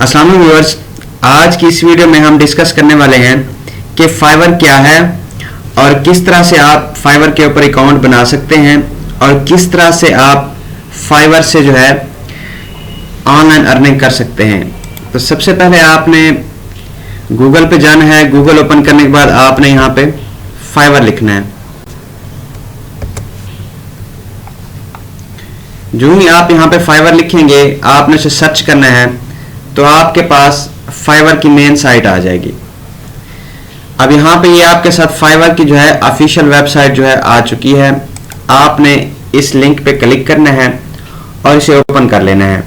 अस्सलाम वालेकुम व्यूअर्स, आज की इस वीडियो में हम डिस्कस करने वाले हैं कि फाइवर क्या है और किस तरह से आप फाइवर के ऊपर अकाउंट बना सकते हैं और किस तरह से आप फाइवर से जो है ऑनलाइन अर्निंग कर सकते हैं। तो सबसे पहले आपने गूगल पे जाना है। गूगल ओपन करने के बाद आपने यहाँ पे फाइवर लिखना है। जो ही आप यहाँ पे फाइवर लिखेंगे आपने उसे सर्च करना है तो आपके पास फाइवर की मेन साइट आ जाएगी। अब यहाँ पे ये आपके साथ फाइवर की जो है ऑफिशियल वेबसाइट जो है आ चुकी है। आपने इस लिंक पे क्लिक करना है और इसे ओपन कर लेना है।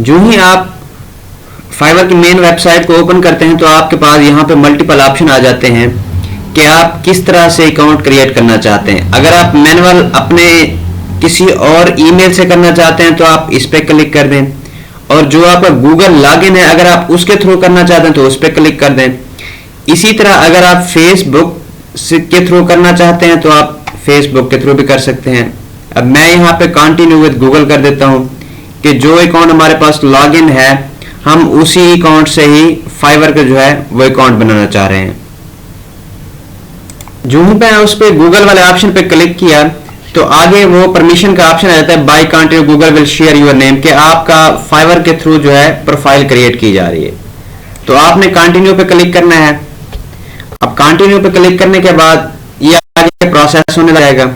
जो ही आप फाइवर की मेन वेबसाइट को ओपन करते हैं तो आपके पास यहाँ पे मल्टीपल ऑप्शन आ जाते हैं कि आप किस तरह से अकाउंट क्रिएट करना चाहते हैं। अगर आप मैनुअल अपने किसी और ईमेल से करना चाहते हैं तो आप इस पे क्लिक कर दें, और जो आपका गूगल लॉगिन है अगर आप उसके थ्रू करना चाहते हैं तो उस पे क्लिक कर दें। इसी तरह अगर आप फेसबुक के थ्रू करना चाहते हैं तो आप फेसबुक के थ्रू भी कर सकते हैं। अब मैं यहाँ पे कंटिन्यू विद गूगल कर देता हूँ कि जो अकाउंट हमारे पास लॉगिन है हम उसी अकाउंट से ही फाइवर का जो है वो अकाउंट बनाना चाह रहे हैं। जो ही मैं उस पर गूगल वाले ऑप्शन पे क्लिक किया तो आगे वो परमिशन का ऑप्शन आ जाता है, by continue Google will share your name, कि आपका फाइवर के थ्रू जो है प्रोफाइल क्रिएट की जा रही है। तो आपने कंटिन्यू पे क्लिक करना है। अब कंटिन्यू पे क्लिक करने के बाद ये आगे प्रोसेस होने लगेगा।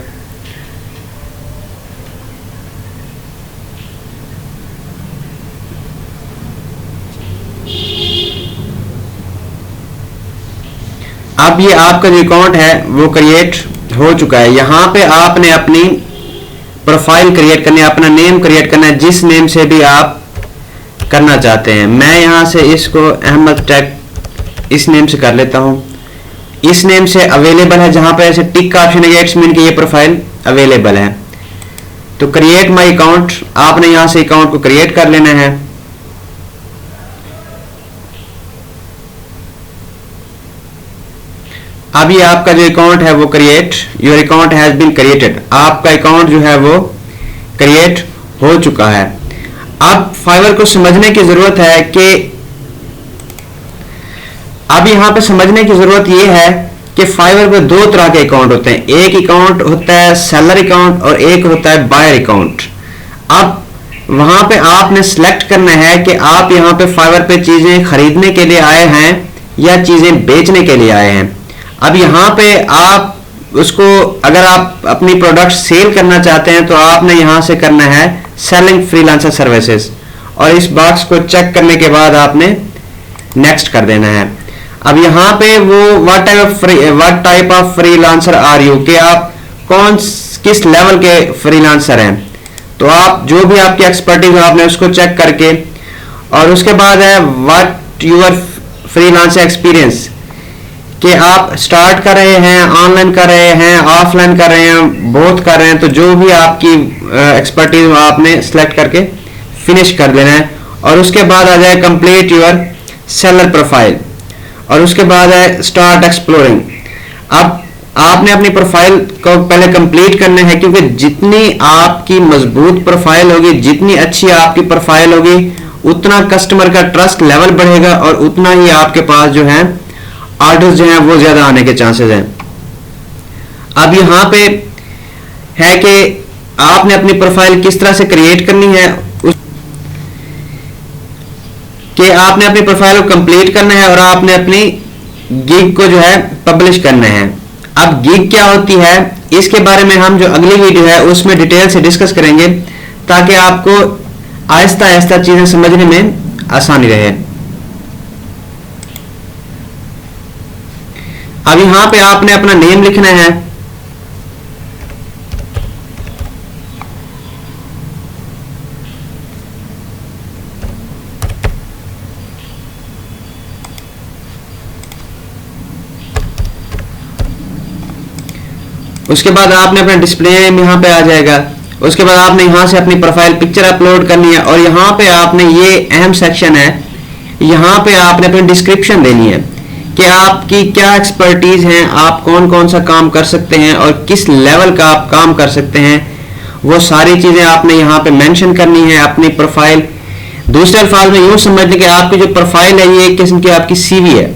अब ये आपका जो अकाउंट है वो क्रिएट हो चुका है। यहाँ पे आपने अपनी प्रोफाइल क्रिएट करनी है, अपना नेम क्रिएट करना है, जिस नेम से भी आप करना चाहते हैं। मैं यहाँ से इसको अहमद टेक इस नेम से कर लेता हूँ। इस नेम से अवेलेबल है, जहाँ पे ऐसे टिक का ऑप्शन है, इट्स मीन कि ये प्रोफाइल अवेलेबल है। तो क्रिएट माई अकाउंट, आपने यहाँ से अकाउंट को क्रिएट कर लेना है। अभी आपका जो अकाउंट है वो create, your account has been created, आपका अकाउंट जो है वो क्रिएट हो चुका है। अब फाइवर को समझने की जरूरत है कि अब यहाँ पे समझने की जरूरत ये है कि फाइवर पे दो तरह के अकाउंट होते हैं। एक अकाउंट होता है सेलर अकाउंट और एक होता है बायर अकाउंट। अब वहां पे आपने सेलेक्ट करना है कि आप यहाँ पे फाइवर पे चीजें खरीदने के लिए आए हैं या चीजें बेचने के लिए आए हैं। अब यहाँ पे आप उसको, अगर आप अपनी प्रोडक्ट सेल करना चाहते हैं तो आपने यहाँ से करना है सेलिंग फ्रीलांसर सर्विसेज, और इस बॉक्स को चेक करने के बाद आपने नेक्स्ट कर देना है। अब यहाँ पे वो what type of freelancer are you, कि आप किस लेवल के फ्रीलांसर हैं। तो आप जो भी आपकी एक्सपर्टीज है आपने उसको चेक करके, और उसके बाद है व्हाट यूर फ्रीलांसर एक्सपीरियंस, कि आप स्टार्ट कर रहे हैं, ऑनलाइन कर रहे हैं, ऑफलाइन कर रहे हैं, बोथ कर रहे हैं। तो जो भी आपकी एक्सपर्टीज आपने सेलेक्ट करके फिनिश कर देना है। और उसके बाद आ जाए कंप्लीट योर सेलर प्रोफाइल, और उसके बाद है स्टार्ट एक्सप्लोरिंग। अब आपने अपनी प्रोफाइल को पहले कंप्लीट करना है, क्योंकि जितनी आपकी मजबूत प्रोफाइल होगी, जितनी अच्छी आपकी प्रोफाइल होगी, उतना कस्टमर का ट्रस्ट लेवल बढ़ेगा और उतना ही आपके पास जो है ऑर्डर्स जो हैं वो ज्यादा आने के चांसेस हैं। अब यहाँ पे है कि आपने अपनी प्रोफाइल किस तरह से क्रिएट करनी है, कि आपने अपनी प्रोफाइल को कंप्लीट करना है और आपने अपनी गिग को जो है पब्लिश करना है। अब गिग क्या होती है इसके बारे में हम जो अगली वीडियो है उसमें डिटेल से डिस्कस करेंगे, ताकि आपको आहिस्ता आहिस्ता चीजें समझने में आसानी रहे। अब यहां पे आपने अपना नेम लिखना है। उसके बाद आपने अपना डिस्प्ले नेम यहां पे आ जाएगा। उसके बाद आपने यहां से अपनी प्रोफाइल पिक्चर अपलोड करनी है, और यहां पे आपने ये अहम सेक्शन है, यहां पे आपने अपनी डिस्क्रिप्शन देनी है कि आपकी क्या एक्सपर्टीज है, आप कौन कौन सा काम कर सकते हैं और किस लेवल का आप काम कर सकते हैं। वो सारी चीज़ें आपने यहाँ पे मेंशन करनी है अपनी प्रोफाइल। दूसरे अल्फाज में यूँ समझ लें कि आपकी जो प्रोफाइल है ये एक किस्म की आपकी सीवी है।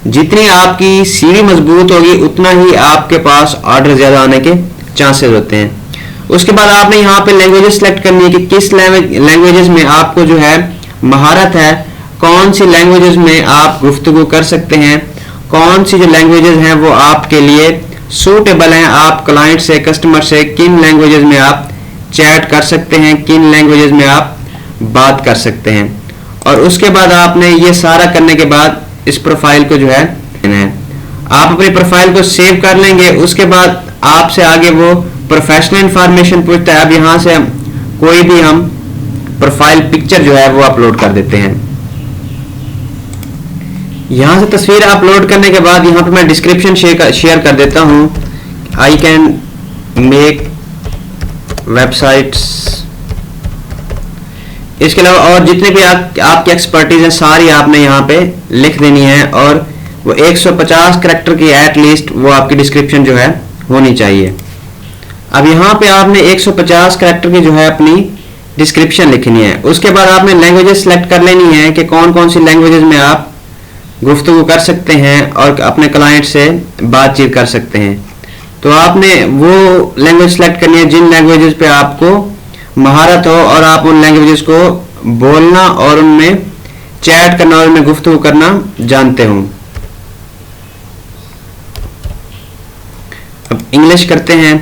जितनी आपकी सीवी मजबूत होगी उतना ही आपके पास ऑर्डर ज़्यादा आने के चांसेस होते हैं। उसके बाद आपने यहाँ पे लैंग्वेजेस सेलेक्ट करनी है कि किस लैंग्वेजेस में आपको जो है महारत है, कौन सी लैंग्वेजेस में आप गुफ्तगू कर सकते हैं, कौन सी जो लैंग्वेजेस हैं वो आपके लिए सूटेबल हैं, आप क्लाइंट से कस्टमर से किन लैंग्वेजेस में आप चैट कर सकते हैं, किन लैंग्वेजेस में आप बात कर सकते हैं। और उसके बाद आपने ये सारा करने के बाद इस प्रोफाइल को जो है आप अपनी प्रोफाइल को सेव कर लेंगे। उसके बाद आपसे आगे वो प्रोफेशनल इंफॉर्मेशन पूछता है। अब यहाँ से कोई भी हम प्रोफाइल पिक्चर जो है वो अपलोड कर देते हैं। यहाँ से तस्वीर अपलोड करने के बाद यहाँ पे मैं डिस्क्रिप्शन शेयर कर देता हूँ। I can make websites. इसके अलावा और जितने भी आपकी एक्सपर्टीज है सारी आपने यहाँ पे लिख देनी है और वो 150 कैरेक्टर की एट लीस्ट वो आपकी डिस्क्रिप्शन जो है होनी चाहिए। अब यहाँ पे आपने 150 कैरेक्टर की जो है अपनी डिस्क्रिप्शन लिखनी है। उसके बाद आपने लैंग्वेजेस सेलेक्ट कर लेनी है कि कौन कौन सी लैंग्वेजेस में आप गुफ्तगू कर सकते हैं और अपने क्लाइंट से बातचीत कर सकते हैं। तो आपने वो लैंग्वेज सेलेक्ट करनी है जिन लैंग्वेजेस पे आपको महारत हो और आप उन लैंग्वेजेस को बोलना और उनमें चैट करना और उनमें गुफ्तगू करना जानते हो। अब इंग्लिश करते हैं।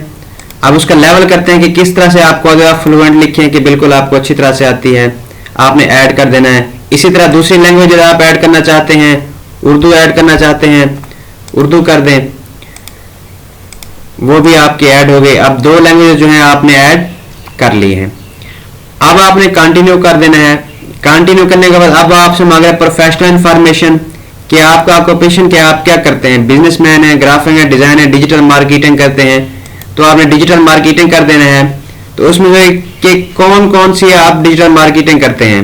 अब उसका लेवल करते हैं कि किस तरह से आपको अगर आप फ्लुएंट लिखें कि बिल्कुल आपको अच्छी तरह से आती है, आपने ऐड कर देना है। इसी तरह दूसरी लैंग्वेज अगर आप ऐड करना चाहते हैं, उर्दू ऐड करना चाहते हैं, उर्दू कर दें, वो भी आपकी ऐड हो गई। अब 2 लैंग्वेज जो है आपने ऐड कर ली है। अब आपने कंटिन्यू कर देना है। कंटिन्यू करने के बाद अब आपसे मांग रहा है प्रोफेशनल इंफॉर्मेशन कि आपका ऑक्यूपेशन क्या, आप क्या करते हैं, बिजनेसमैन है, ग्राफिक है, डिजाइन है, डिजिटल मार्केटिंग करते हैं, तो आपने डिजिटल मार्केटिंग कर देना है। तो उसमें कि कौन कौन सी आप डिजिटल मार्केटिंग करते हैं,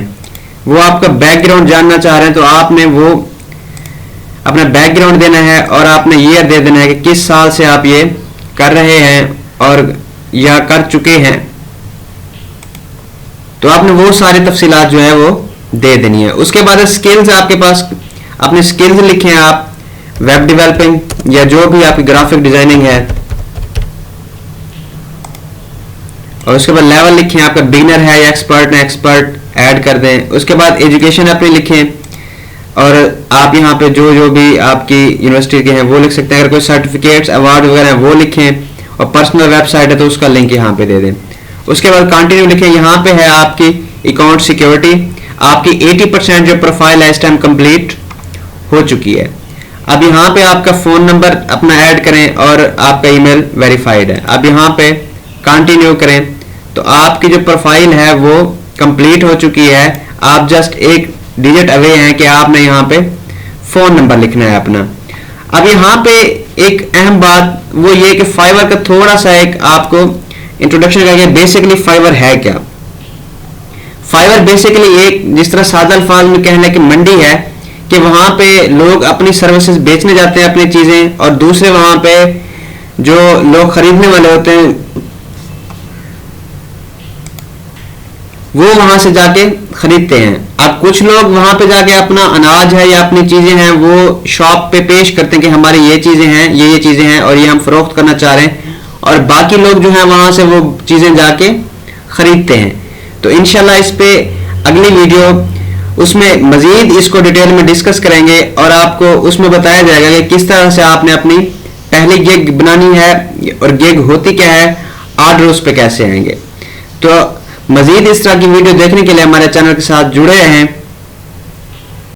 वो आपका बैकग्राउंड जानना चाह रहे हैं तो आपने वो अपना बैकग्राउंड देना है और आपने ईयर दे देना है कि किस साल से आप ये कर रहे हैं और या कर चुके हैं। तो आपने वो सारी तफसीलात जो है वो दे देनी है। उसके बाद स्किल्स आपके पास अपने स्किल्स लिखे हैं आप, वेब डेवलपिंग या जो भी आपकी ग्राफिक डिजाइनिंग है। और उसके बाद लेवल लिखें, आपका बिगिनर है या एक्सपर्ट है, एक्सपर्ट ऐड कर दें। उसके बाद एजुकेशन अपनी लिखें और आप यहाँ पे जो जो भी आपकी यूनिवर्सिटी के हैं वो लिख सकते हैं। अगर कोई सर्टिफिकेट्स अवार्ड वगैरह हैं वो लिखें और पर्सनल वेबसाइट है तो उसका लिंक यहाँ पे दे दें। उसके बाद कंटिन्यू लिखें। यहाँ पे है आपकी अकाउंट सिक्योरिटी, आपकी 80% जो प्रोफाइल है इस टाइम कंप्लीट हो चुकी है। अब यहाँ पे आपका फ़ोन नंबर अपना ऐड करें और आपका ईमेल वेरीफाइड है। अब यहाँ पे कंटिन्यू करें तो आपकी जो प्रोफाइल है वो कंप्लीट हो चुकी है। आप जस्ट एक डिजिट अवे हैं कि आपने यहाँ पे फ़ोन नंबर लिखना है अपना। अब यहाँ पे एक अहम बात वो ये कि फाइवर का थोड़ा सा एक आपको इंट्रोडक्शन करके बेसिकली फाइवर है क्या। फाइवर बेसिकली एक जिस तरह सादा अल्फाज में कहने की मंडी है कि वहां पे लोग अपनी सर्विसेज बेचने जाते हैं अपनी चीजें और दूसरे वहां पे जो लोग खरीदने वाले होते हैं वो वहां से जाके खरीदते हैं। अब कुछ लोग वहां पे जाके अपना अनाज है या अपनी चीजें हैं वो शॉप पे पेश करते हैं कि हमारी ये चीजें हैं, ये चीजें हैं और ये हम फरोख्त करना चाह रहे हैं, और बाकी लोग जो हैं वहां से वो चीजें जाके खरीदते हैं। तो इंशाल्लाह इस पे अगली वीडियो उसमें मजीद इसको डिटेल में डिस्कस करेंगे और आपको उसमें बताया जाएगा कि किस तरह से आपने अपनी पहली गिग बनानी है और गिग होती क्या है, ऑर्डर उस पे कैसे आएंगे। तो मजीद इस तरह की वीडियो देखने के लिए हमारे चैनल के साथ जुड़े रहें।